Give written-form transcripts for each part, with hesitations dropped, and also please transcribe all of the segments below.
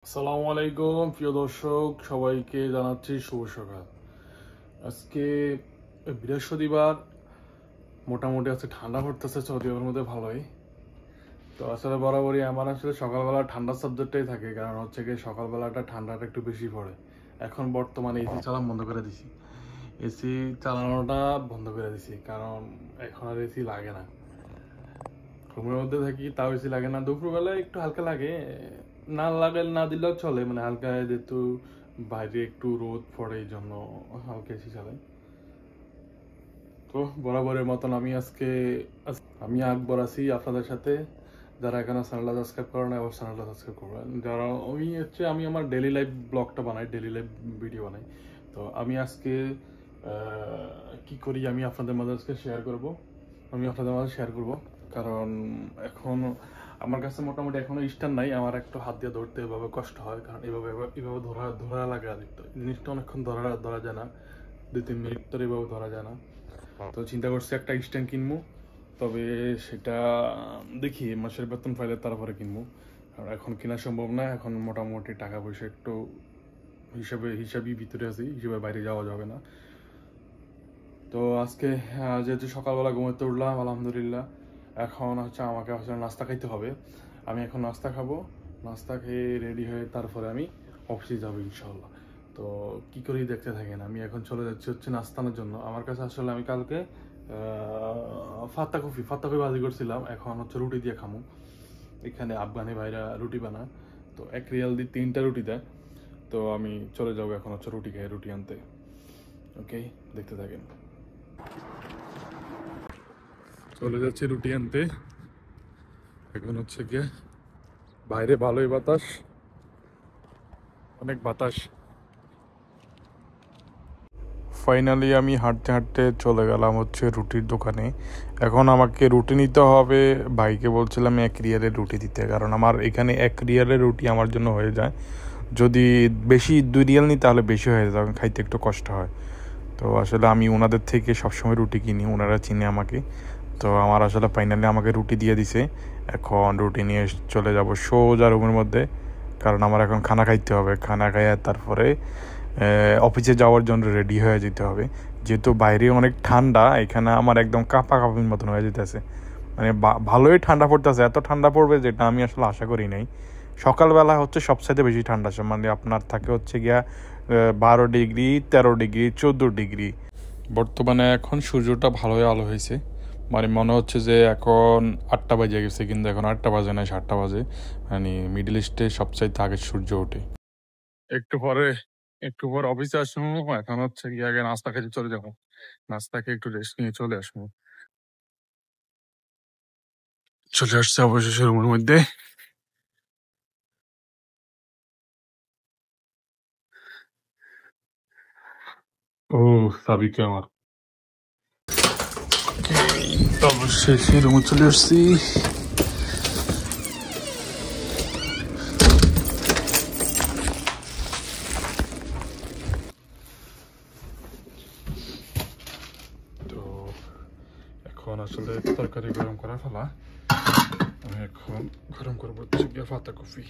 আসসালামু আলাইকুম প্রিয় দর্শক, সবাইকে জানাচ্ছি শুভ সকাল। আজকে বৃহস্পতিবার, মোটামুটি আজকে ঠান্ডা পড়তেছে সৌদি আরবের মধ্যে ভালোই। তো আসলে বরাবরই আমার আসলে সকালবেলা ঠান্ডার সাবজেক্টটাই থাকে, কারণ হচ্ছে কি সকালবেলাটা ঠান্ডাটা একটু বেশি পড়ে। এখন বর্তমানে এসি চালানো বন্ধ করে দিছি, এসি চালানোটা বন্ধ করে দিছি, কারণ এখন আর এসি লাগে না। রুমের মধ্যে থাকি তাও এসি লাগে না, দুপুরবেলায় একটু হালকা লাগে, না লাগে না দিলেও চলে, মানে হালকা যেহেতু বাইরে একটু রোদ পড়ে এই জন্য হালকা এসি চালাই। তো বরাবরের মতন আমি আকবর আছি আপনাদের সাথে। যারা এখানে চ্যানেলটা সাবস্ক্রাইব করে না, আবার চ্যানেলটা সাবস্ক্রাইব করবেন। যারা আমি আমার ডেলি লাইফ ব্লগটা বানাই, ডেলি লাইফ ভিডিও বানাই। তো আমি আজকে কি করি আমি আপনাদের মাঝে আজকে শেয়ার করব। কারণ এখন আমার কাছে মোটামুটি এখনো স্ট্যান্ড নাই, আমার একটু হাত দিয়ে ধরতে এভাবে কষ্ট হয়, কারণ এভাবে এভাবে ধরা ধরা লাগে। আদিত্য জিনিসটা অনেকক্ষণ ধরা যায় না, 2-3 মিনিট ধরে এভাবে ধরা যায় না। তো চিন্তা করছি একটা স্ট্যান্ড কিনবো, তবে সেটা দেখি মাসের বেতন পাইলে তারপরে কিনবো। আর এখন কেনা সম্ভব না, এখন মোটামুটি টাকা পয়সা একটু হিসাবই ভিতরে আছি, হিসেবে বাইরে যাওয়া যাবে না। তো আজকে যেহেতু সকালবেলা ঘুমাতে উঠলাম আলহামদুলিল্লাহ, এখন হচ্ছে আমাকে আসলে নাস্তা খাইতে হবে। আমি এখন নাস্তা খাবো, নাস্তা খেয়ে রেডি হয়ে তারপরে আমি অফিসে যাবো ইনশাল্লাহ। তো কি করেই দেখতে থাকেন, আমি এখন চলে যাচ্ছি হচ্ছে নাস্তানোর জন্য। আমার কাছে আসলে আমি কালকে ফাত্তা কফি ভাজি করছিলাম, এখন হচ্ছে রুটি দিয়ে খামু। এখানে আফগানি ভাইরা রুটি বানায়, তো 1 রিয়াল দিয়ে 3টা রুটি দেয়। তো আমি চলে যাবো এখন হচ্ছে রুটি আনতে। ওকে, দেখতে থাকেন। চলে যাচ্ছে রুটি আনতে, এখন হচ্ছে গিয়ে বাইরে ভালোই বাতাস, অনেক বাতাস। ফাইনালি আমি হাঁটতে হাঁটতে চলে গেলাম হচ্ছে রুটির দোকানে। এখন আমাকে রুটি নিতে হবে, ভাইকে বলছিলাম 1 রিয়ালের রুটি দিতে, কারণ আমার এখানে 1 রিয়ালের রুটি আমার জন্য হয়ে যায়। যদি বেশি 2 রিয়াল নিই তাহলে বেশি হয়ে যায়, খাইতে একটু কষ্ট হয়। তো আসলে আমি ওনাদের থেকে সবসময় রুটি কিনি, ওনারা চিনে আমাকে। তো আমার আসলে ফাইনালি আমাকে রুটি দিয়ে দিছে, এখন রুটি নিয়ে চলে যাব সোজা রুমের মধ্যে, কারণ আমার এখন খানা খাইতে হবে। খানা খাইয়ে তারপরে অফিসে যাওয়ার জন্য রেডি হয়ে যেতে হবে। যেহেতু বাইরে অনেক ঠান্ডা, এখানে আমার একদম কাঁপির মতন হয়ে যেতেছে। মানে ভালোই ঠান্ডা পড়তেছে, এত ঠান্ডা পড়বে যেটা আমি আসলে আশা করি নাই। সকালবেলা হচ্ছে সবচাইতে বেশি ঠান্ডা, মানে আপনার থাকে হচ্ছে গিয়া 12 ডিগ্রি, 13 ডিগ্রি, 14 ডিগ্রি। বর্তমানে এখন সূর্যটা ভালোই আলো হয়েছে, মানে মনে হচ্ছে যে এখন 8টা বাজে গেছে, কিন্তু এখন 8টা বাজে না, 7টা বাজে। মানে মিডল ইস্টে সবচাইতে আগে সূর্য ওঠে। একটু পরে একটু পর অফিসে আসবো, এখন হচ্ছে গিয়ে আগে নাস্তা খেতে চলে যাবো, নাস্তা খেয়ে একটু রেস্ট নিয়ে চলে আসবো। চলে আসছে অবশেষে রুমের মধ্যে। ও সাবিকে আমার অবশেষে রুমে চলে আসছি। তো এখন আসলে তরকারি গরম করা ফেলা, আমি এখন গরম করবো হচ্ছে গিয়ে পাতা কফি।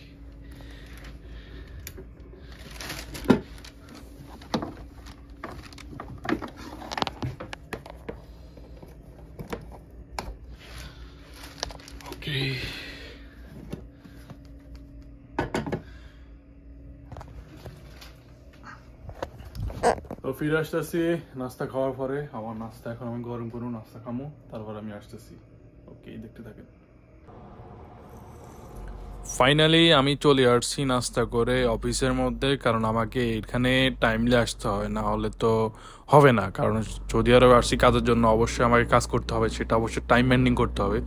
ওকে, তো ফিরে আসতেছি নাস্তা খাওয়ার পরে। আমার নাস্তা এখন আমি গরম করবো, নাস্তা খামো, তারপর আমি আসতেছি। ওকে, দেখতে থাকেন। ফাইনালি আমি চলে আসছি নাস্তা করে অফিসের মধ্যে, কারণ আমাকে এখানে টাইমলি আসতে হয়, না হলে তো হবে না। কারণ সৌদি আরবে আসছি কাজের জন্য, অবশ্যই আমাকে কাজ করতে হবে, সেটা অবশ্যই টাইম মেনটেন করতে হবে।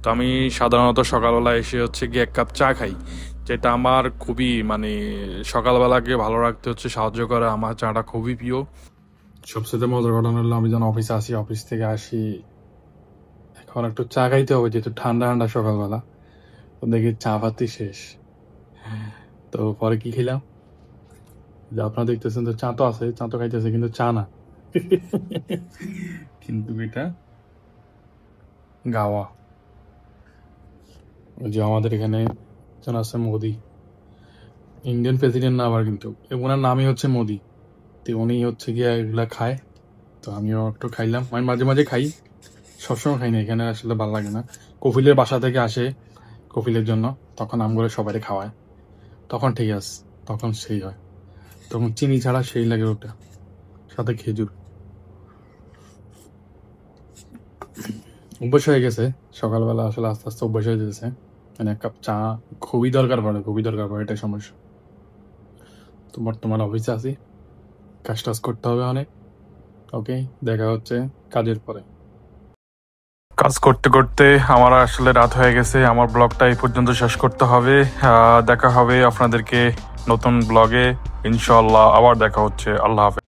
তো আমি সাধারণত সকালবেলা এসে হচ্ছে গিয়ে 1 কাপ চা খাই, যেটা আমার খুবই মানে সকালবেলাকে ভালো রাখতে হচ্ছে সাহায্য করে। আমার চাটা খুবই প্রিয়। সবচেয়ে মজার ঘটনা হলো, আমি যখন অফিসে আসি, অফিস থেকে আসি, এখন একটু চা খাইতে হবে, যেহেতু ঠান্ডা ঠান্ডা সকালবেলা। তো দেখি চা পাতি শেষ। তো পরে কি খেলাম, যে আপনারা দেখতেছেন, তো চা তো আছে, চা তো খাইতেছে, কিন্তু চা না। কিন্তু এটা গাওয়া, ওই যে আমাদের এখানে যেন আছে মোদি, ইন্ডিয়ান প্রেসিডেন্ট না আবার, কিন্তু ওনার নামই হচ্ছে মোদি। তো উনি হচ্ছে গিয়ে এগুলা খায়, তো আমিও একটু খাইলাম। আমি মাঝে মাঝে খাই, সবসময় খাই না, এখানে আসলে ভালো লাগে না। কফিলের বাসা থেকে আসে কফিলের জন্য, তখন আমগুলো সবাই খাওয়ায়, তখন ঠিক আছে, তখন সেই হয়, তখন চিনি ছাড়া সেই লাগে ওটা, সাথে খেজুর। অভ্যাস হয়ে গেছে, সকালবেলা আসলে আস্তে আস্তে অভ্যাস হয়ে যেতেছে, মানে এক কাপ চা খুবই দরকার পড়ে, খুবই দরকার পড়ে, এটাই সমস্যা। তো বর্তমানে অফিসে আছি, কাজ টাজ করতে হবে অনেক। ওকে, দেখা হচ্ছে কাজের পরে। কাজ করতে করতে আমার আসলে রাত হয়ে গেছে, আমার ব্লগটা এই পর্যন্ত শেষ করতে হবে। দেখা হবে আপনাদেরকে নতুন ব্লগে, ইনশাল্লাহ আবার দেখা হচ্ছে। আল্লাহ হাফেজ।